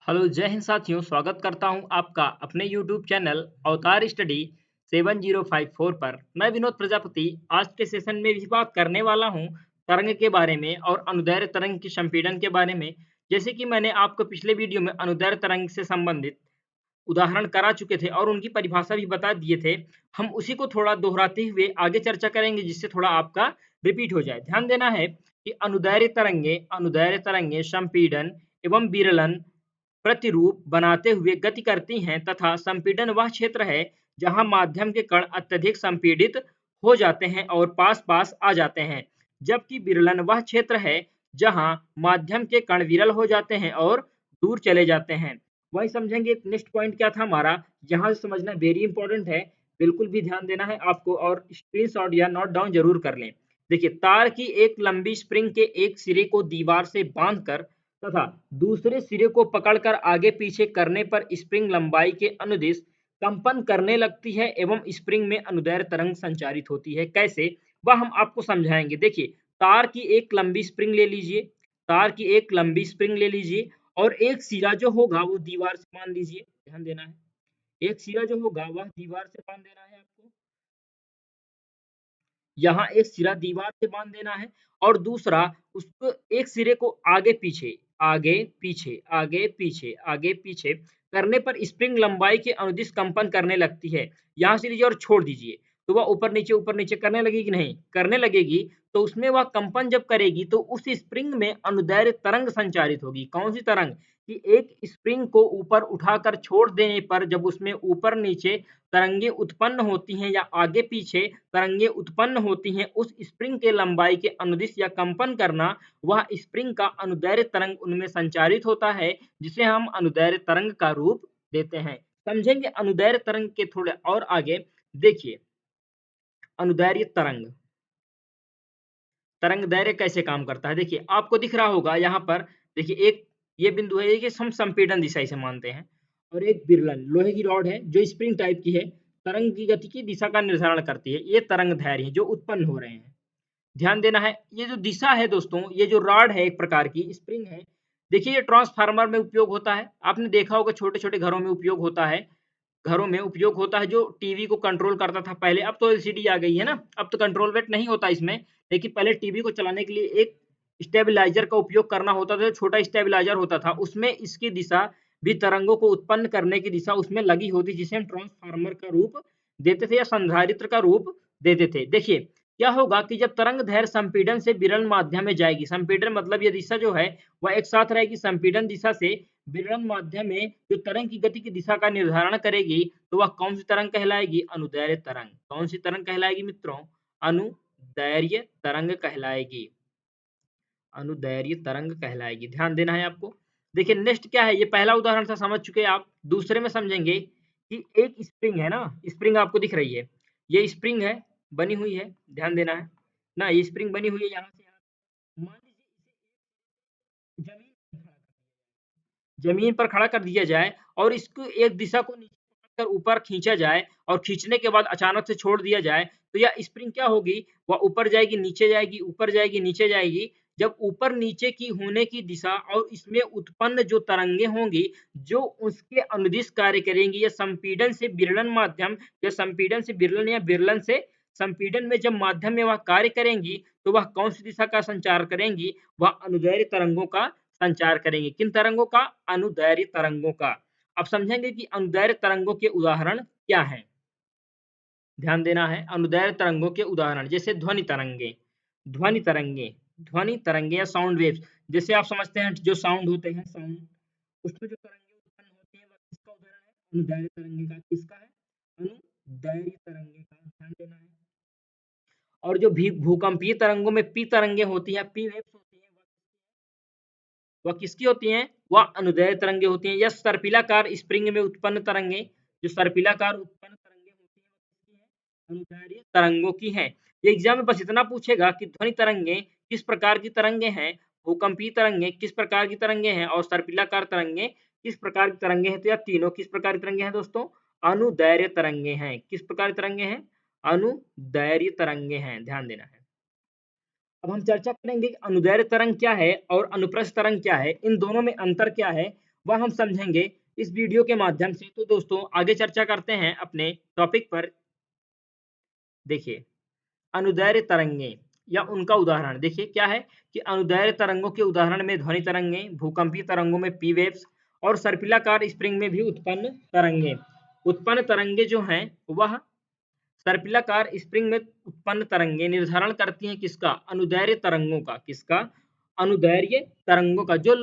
Hello जय हिंद साथियों, स्वागत करता हूं आपका अपने यूट्यूब चैनल अवतार स्टडी 7054 पर। मैं विनोद प्रजापति आज के सेशन में भी बात करने वाला हूं तरंग के बारे में और अनुदैर्ध्य तरंग की संपीड़न के बारे में। जैसे कि मैंने आपको पिछले वीडियो में अनुदैर्ध्य तरंग से संबंधित उदाहरण करा चुके थे और उनकी परिभाषा भी बता दिए थे। हम उसी को थोड़ा दोहराते हुए आगे चर्चा करेंगे जिससे थोड़ा आपका रिपीट हो जाए। ध्यान देना है कि अनुदैर्ध्य तरंगे संपीड़न एवं विरलन प्रतिरूप बनाते हुए गति करती हैं तथा संपीड़न वह क्षेत्र है जहां माध्यम के कण अत्यधिक संपीड़ित हो जाते हैं और पास-पास आ जाते हैं, जबकि विरलन वह क्षेत्र है जहां माध्यम के कण विरल हो जाते हैं और दूर चले जाते हैं। वही समझेंगे। नेक्स्ट पॉइंट क्या था हमारा, यहाँ से समझना वेरी इंपॉर्टेंट है, बिल्कुल भी ध्यान देना है आपको और स्क्रीनशॉट या नोट डाउन जरूर कर लें। देखिए, तार की एक लंबी स्प्रिंग के एक सिरे को दीवार से बांधकर तथा दूसरे सिरे को पकड़कर आगे पीछे करने पर स्प्रिंग लंबाई के अनुदिश कंपन करने लगती है एवं स्प्रिंग में अनुदैर्ध्य तरंग संचारित होती है। कैसे, वह हम आपको समझाएंगे। देखिए, तार की एक लंबी स्प्रिंग ले लीजिए, तार की एक लंबी स्प्रिंग ले लीजिए और एक सिरा जो होगा वो दीवार से बांध लीजिए। ध्यान देना है, एक सिरा जो होगा वह दीवार से बांध देना है आपको। यहाँ एक सिरा दीवार से बांध देना है और दूसरा उसको एक सिरे को आगे पीछे आगे पीछे आगे पीछे आगे पीछे करने पर स्प्रिंग लंबाई के अनुदिश कंपन करने लगती है। यहाँ से लीजिए और छोड़ दीजिए तो वह ऊपर नीचे करने लगेगी कि नहीं, करने लगेगी। तो उसमें वह कंपन जब करेगी तो उस स्प्रिंग में अनुदैर्ध्य तरंग संचारित होगी। कौन सी तरंग, कि एक स्प्रिंग को ऊपर उठाकर छोड़ देने पर जब उसमें ऊपर नीचे तरंगे उत्पन्न होती हैं या आगे पीछे तरंगे उत्पन्न होती हैं, उस स्प्रिंग के लंबाई के अनुदिश या कंपन करना, वह स्प्रिंग का अनुदैर्ध्य तरंग उनमें संचारित होता है, जिसे हम अनुदैर्ध्य तरंग का रूप देते हैं। समझेंगे अनुदैर्ध्य तरंग के थोड़े और आगे। देखिए, अनुदैर्ध्य तरंग तरंग दैर्ध्य कैसे काम करता है। देखिए, आपको दिख रहा होगा यहाँ पर। देखिए, एक ये बिंदु है कि हम संपीड़न दिशा इसे मानते हैं और एक विरलन लोहे की रॉड है जो स्प्रिंग टाइप की है, तरंग की गति की दिशा का निर्धारण करती है। ये तरंग दैर्ध्य है जो उत्पन्न हो रहे हैं। ध्यान देना है, ये जो दिशा है दोस्तों, ये जो रॉड है एक प्रकार की स्प्रिंग है। देखिए, ये ट्रांसफार्मर में उपयोग होता है। आपने देखा होगा छोटे छोटे घरों में उपयोग होता है, घरों में उपयोग होता है जो टीवी को कंट्रोल करता था पहले। अब तो एलसीडी आ गई है ना, अब तो कंट्रोल वेट नहीं होता इसमें। लेकिन पहले टीवी को चलाने के लिए एक स्टेबलाइजर का उपयोग करना होता था, जो छोटा स्टेबलाइजर होता था, उसमें इसकी दिशा भी तरंगों को उत्पन्न करने की दिशा उसमें लगी होती, जिसे हम ट्रांसफार्मर का रूप देते थे या संधारित्र का रूप देते थे। देखिए, क्या होगा कि जब तरंग दैर्ध्य संपीड़न से विरल माध्यम में जाएगी, संपीड़न मतलब ये दिशा जो है वह एक साथ रहेगी। संपीड़न दिशा से विरल माध्यम में जो तरंग की गति की दिशा का निर्धारण करेगी, तो वह कौन सी तरंग कहलाएगी, अनुदैर्ध्य तरंग। कौन सी तरंग कहलाएगी मित्रों, अनुदैर्ध्य तरंग कहलाएगी, अनुदैर्ध्य तरंग कहलाएगी। ध्यान देना है आपको। देखिए, नेक्स्ट क्या है, ये पहला उदाहरण था, समझ चुके हैं आप। दूसरे में समझेंगे कि एक स्प्रिंग है ना, स्प्रिंग आपको दिख रही है, ये स्प्रिंग है, बनी हुई है। ध्यान देना है ना, ये स्प्रिंग बनी हुई है यहाँ से यहाँ। मान लीजिए इसे जमीन पर खड़ा कर दिया जाए और इसको एक दिशा को नीचे पकड़कर ऊपर खींचा जाए और खींचने के बाद अचानक से छोड़ दिया जाए, तो यह स्प्रिंग क्या होगी, वह ऊपर जाएगी, नीचे जाएगी, ऊपर जाएगी, नीचे जाएगी। जब ऊपर नीचे की होने की दिशा और इसमें उत्पन्न जो तरंगे होंगी, जो उसके अनुदिश कार्य करेंगी, या संपीड़न से विरलन माध्यम, या संपीड़न से विरलन या विरलन से संपीड़न में जब माध्यम में वह कार्य करेंगी, तो वह कौन सी दिशा का संचार करेंगी, वह अनुदैर्ध्य तरंगों का संचार करेंगे। किन तरंगों का, अनुदैर्ध्य तरंगों का। अब समझेंगे कि अनुदैर्ध्य तरंगों के उदाहरण क्या हैं। ध्यान देना है, अनुदैर्ध्य तरंगों के उदाहरण जैसे ध्वनि तरंगे, ध्वनि तरंगे, ध्वनि तरंगे या साउंड वेव्स। जैसे आप समझते हैं जो साउंड होते हैं, साउंड, उसमें जो तरंगे उत्पन्न होती हैं, वह किसका उदाहरण है, अनुदैर्ध्य तरंगे का। किसका है, अनुदैर्ध्य तरंगे का। ध्यान देना है। और जो भी भूकंपीय तरंगों में पी तरंगे होती है, पी वेव्स होती है, वह किसकी होती हैं, वह अनुदैर्ध्य तरंगे होती हैं। या सर्पिलाकार स्प्रिंग में उत्पन्न तरंगे, जो सर्पिलाकार उत्पन्न तरंगे होती हैं, वह किसकी हैं, अनुदैर्ध्य तरंगों की हैं। ये एग्जाम में बस इतना पूछेगा कि ध्वनि तरंगे किस प्रकार की तरंगे हैं, भूकंपीय तरंगे किस प्रकार की तरंगे हैं, और सर्पिलाकार तरंगे किस प्रकार की तरंगे हैं। तो यह तीनों किस प्रकार की तरंगे हैं दोस्तों, अनुदैर्ध्य तरंगे हैं। किस प्रकार की तरंगे हैं, अनुदैर्ध्य तरंगे हैं। ध्यान देना है। अब हम चर्चा करेंगे कि अनुदैर्ध्य तरंग क्या है और अनुप्रस्थ तरंग क्या है, इन दोनों में अंतर क्या है वह हम समझेंगे इस वीडियो के माध्यम से। तो दोस्तों आगे चर्चा करते हैं अपने टॉपिक पर। देखिए, अनुदैर्ध्य तरंगें या उनका उदाहरण। देखिए क्या है कि अनुदैर्ध्य तरंगों के उदाहरण में ध्वनि तरंगें, भूकंपीय तरंगों में पी वेव्स और सर्पिलाकार स्प्रिंग में भी उत्पन्न तरंगें। उत्पन्न तरंगें जो हैं वह सर्पिलाकार स्प्रिंग में उत्पन्न तरंगें निर्धारण करती हैं किसका? अनुदैर्ध्य तरंगों का। किसका? अनुदैर्ध्य तरंगों का, जो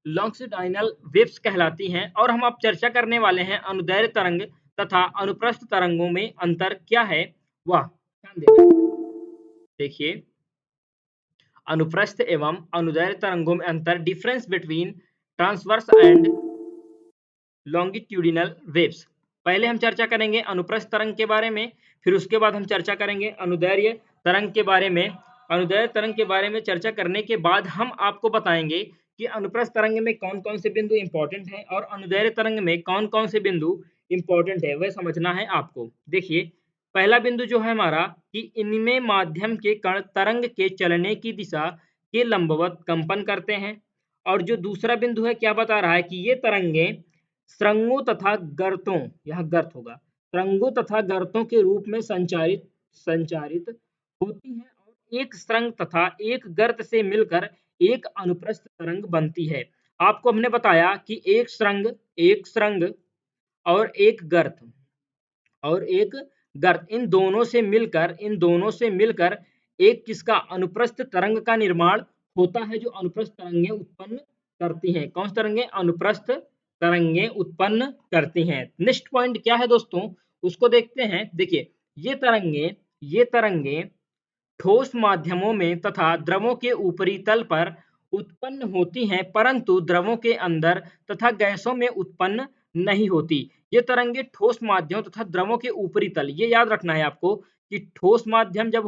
लॉन्गिट्यूडिनल वेव्स कहलाती हैं। और हम अब चर्चा करने वाले हैं अनुदैर्ध्य तरंग तथा अनुप्रस्थ तरंगों में अंतर क्या है वह। ध्यान देना। देखिए, अनुप्रस्थ एवं अनुदैर्ध्य तरंगों में अंतर, difference between transverse and longitudinal waves. पहले हम चर्चा करेंगे अनुप्रस्थ तरंग के बारे में, फिर उसके बाद हम चर्चा करेंगे अनुदैर्ध्य तरंग के बारे में। अनुदैर्ध्य तरंग के बारे में चर्चा करने के बाद हम आपको बताएंगे कि अनुप्रस्थ तरंग में कौन कौन से बिंदु इंपॉर्टेंट हैं और अनुदैर्ध्य तरंग में कौन कौन से बिंदु इंपॉर्टेंट है, वह समझना है आपको। देखिए, पहला बिंदु जो है हमारा कि इनमें माध्यम के कण तरंग के चलने की दिशा के लंबवत कंपन करते हैं। और जो दूसरा बिंदु है क्या बता रहा है कि ये तरंगें सुरंगों तथा गर्तों, यह गर्त होगा, सुरंगों तथा गर्तों के रूप में संचारित संचारित होती हैं और एक सुरंग तथा एक गर्त से मिलकर एक अनुप्रस्थ तरंग बनती है। आपको हमने बताया कि एक सुरंग और एक गर्त, इन दोनों से मिलकर एक किसका? अनुप्रस्थ तरंग का निर्माण होता है, जो अनुप्रस्थ तरंगें उत्पन्न करती हैं। कौन सी तरंगें? अनुप्रस्थ तरंगें उत्पन्न करती हैं। नेक्स्ट पॉइंट क्या है दोस्तों, उसको देखते हैं। देखिए, ये तरंगें ठोस माध्यमों में तथा द्रवों के ऊपरी तल पर उत्पन्न होती हैं, परंतु द्रवों के अंदर तथा गैसों में उत्पन्न नहीं होती। ये तरंगें ठोस माध्यम तथा द्रवों के ऊपरी तल, ये याद रखना है आपको कि ठोस माध्यम जब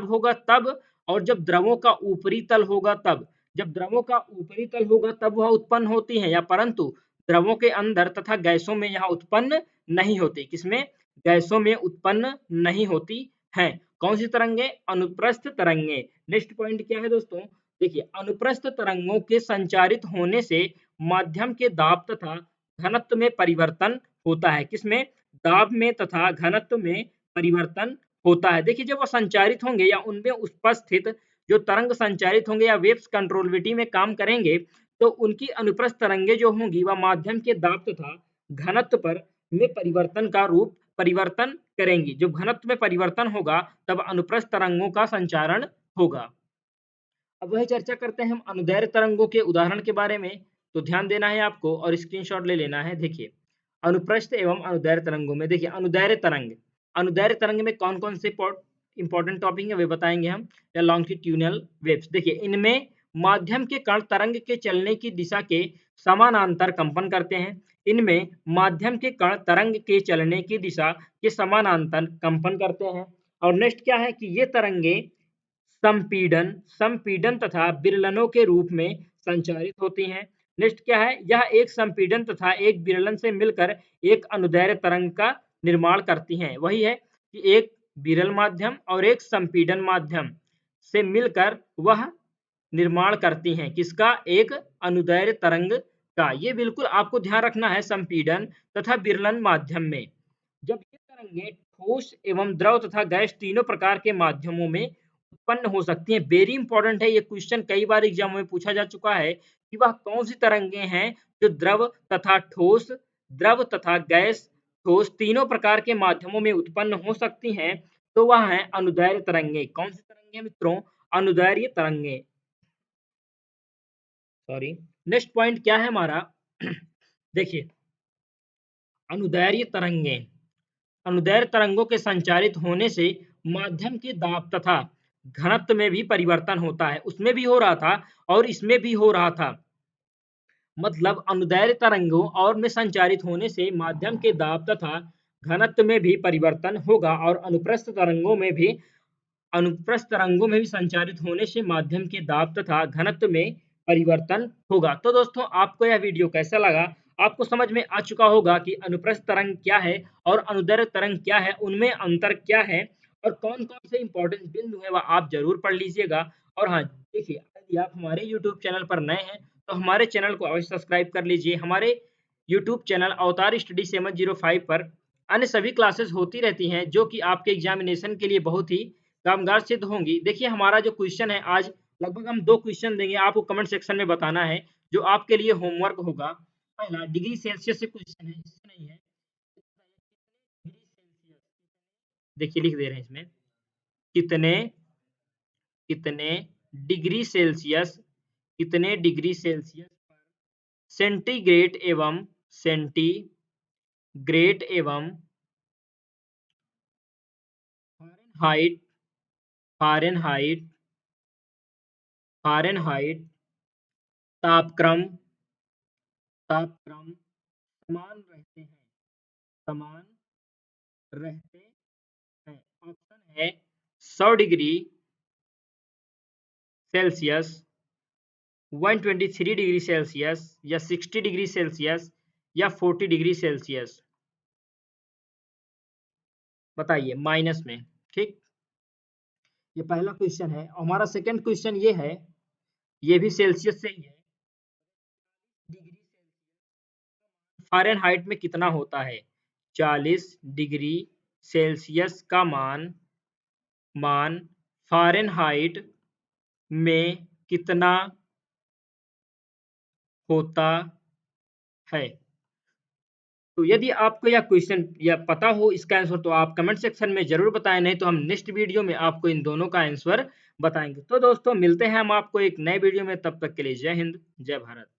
होगा तब, और जब द्रवों का ऊपरी तल होगा तब। जब द्रवों का ऊपरी तल होगा तब वह उत्पन्न होती है, या परंतु द्रवों के अंदर तथा गैसों में यह उत्पन्न नहीं होती। किसमें? गैसों में उत्पन्न नहीं होती हैं। कौन सी तरंगें? अनुप्रस्थ तरंगें। नेक्स्ट पॉइंट क्या है दोस्तों? देखिए, अनुप्रस्थ तरंगों के संचारित होने से माध्यम के दाब तथा घनत्व में परिवर्तन होता है। किसमें? दाब में तथा घनत्व में परिवर्तन होता है। देखिए, जब वो संचारित होंगे या उनमें उपस्थित जो तरंग संचारित होंगे या वेव्स कंट्रोलबिलिटी में काम करेंगे, तो उनकी अनुप्रस्थ तरंगें जो होंगी वह माध्यम के दाब तथा घनत्व पर में परिवर्तन करेंगी। जब घनत्व में परिवर्तन होगा तब अनुप्रस्थ तरंगों का संचारण होगा। अब वही चर्चा करते हैं हम अनुदैर्ध्य तरंगों के उदाहरण के बारे में। तो ध्यान देना है आपको और स्क्रीनशॉट ले लेना है। देखिए, अनुप्रस्थ एवं अनुदैर्ध्य तरंगों में, देखिए अनुदैर्ध्य तरंग में कौन कौन से इंपॉर्टेंट टॉपिक है वे बताएंगे हम। या लॉन्गिट्यूडिनल वेव्स, देखिए इनमें माध्यम के कण तरंग के चलने की दिशा के समानांतर कंपन करते हैं। इनमें माध्यम के कण तरंग के चलने की दिशा के समानांतर कंपन करते हैं। और नेक्स्ट क्या है कि ये तरंगें संपीडन तथा विरलनों के रूप में संचारित होती हैं। नेक्स्ट क्या है? यह एक संपीडन तथा एक विरलन से मिलकर एक अनुदैर्ध्य तरंग का निर्माण करती हैं। वही है कि एक विरल माध्यम और एक संपीडन माध्यम से मिलकर वह निर्माण करती हैं किसका? एक अनुदैर्ध्य तरंग का। ये बिल्कुल आपको ध्यान रखना है संपीडन तथा विरलन माध्यम में। जब ये तरंगें ठोस एवं द्रव तथा गैस तीनों प्रकार के माध्यमों में उत्पन्न हो सकती हैं। वेरी इंपॉर्टेंट है, ये क्वेश्चन कई बार एग्जाम में पूछा जा चुका है कि वह कौन सी तरंगें हैं जो द्रव तथा गैस ठोस तीनों प्रकार के माध्यमों में उत्पन्न हो सकती हैं। तो वह है अनुदैर्ध्य तरंगें। कौन सी तरंगें मित्रों? अनुदैर्ध्य तरंगें। सॉरी, नेक्स्ट पॉइंट क्या है हमारा? देखिए, अनुदैर्ध्य तरंगों के संचारित होने से माध्यम के दाब तथा घनत्व में भी परिवर्तन होता है। उसमें भी हो रहा था और इसमें भी हो रहा था। मतलब अनुदैर्ध्य तरंगों और में संचारित होने से माध्यम के दाब तथा घनत्व में भी परिवर्तन होगा, और अनुप्रस्थ तरंगों में भी संचारित होने से माध्यम के दाब तथा घनत्व में परिवर्तन होगा। तो दोस्तों, आपको यह वीडियो कैसा लगा? आपको समझ में आ चुका होगा कि अनुप्रस्थ तरंग क्या है और अनुदैर्ध्य तरंग क्या है, उनमें अंतर क्या है और कौन कौन से इंपॉर्टेंट बिंदु है वह आप जरूर पढ़ लीजिएगा। और हाँ, देखिए, यदि आप हमारे YouTube चैनल पर नए हैं तो हमारे चैनल को अवश्य सब्सक्राइब कर लीजिए। हमारे यूट्यूब चैनल अवतार स्टडी 705 पर अन्य सभी क्लासेस होती रहती हैं जो कि आपके एग्जामिनेशन के लिए बहुत ही कामगार सिद्ध होंगी। देखिए हमारा जो क्वेश्चन है आज लगभग हम 2 क्वेश्चन देंगे, आपको कमेंट सेक्शन में बताना है जो आपके लिए होमवर्क होगा। पहला डिग्री सेल्सियस से क्वेश्चन है, इससे नहीं है। डिग्री सेल्सियस, देखिए लिख दे रहे हैं इसमें, कितने कितने डिग्री सेल्सियस, कितने डिग्री सेल्सियस पर सेंटीग्रेड एवं सेंटीग्रेड एवं फारेनहाइट फारेनहाइट फारेनहाइट तापक्रम तापक्रम समान रहते हैं, समान रहते हैं। ऑप्शन है 100 डिग्री सेल्सियस, 123 डिग्री सेल्सियस या 60 डिग्री सेल्सियस या 40 डिग्री सेल्सियस। बताइए माइनस में। ठीक, ये पहला क्वेश्चन है। हमारा सेकंड क्वेश्चन ये है, ये भी सेल्सियस से ही है। डिग्री फ़ारेनहाइट में कितना होता है? 40 डिग्री सेल्सियस का मान मान फ़ारेनहाइट में कितना होता है? तो यदि आपको यह क्वेश्चन या पता हो इसका आंसर तो आप कमेंट सेक्शन में ज़रूर बताएं, नहीं तो हम नेक्स्ट वीडियो में आपको इन दोनों का आंसर बताएंगे। तो दोस्तों मिलते हैं हम आपको एक नए वीडियो में, तब तक के लिए जय हिंद, जय भारत।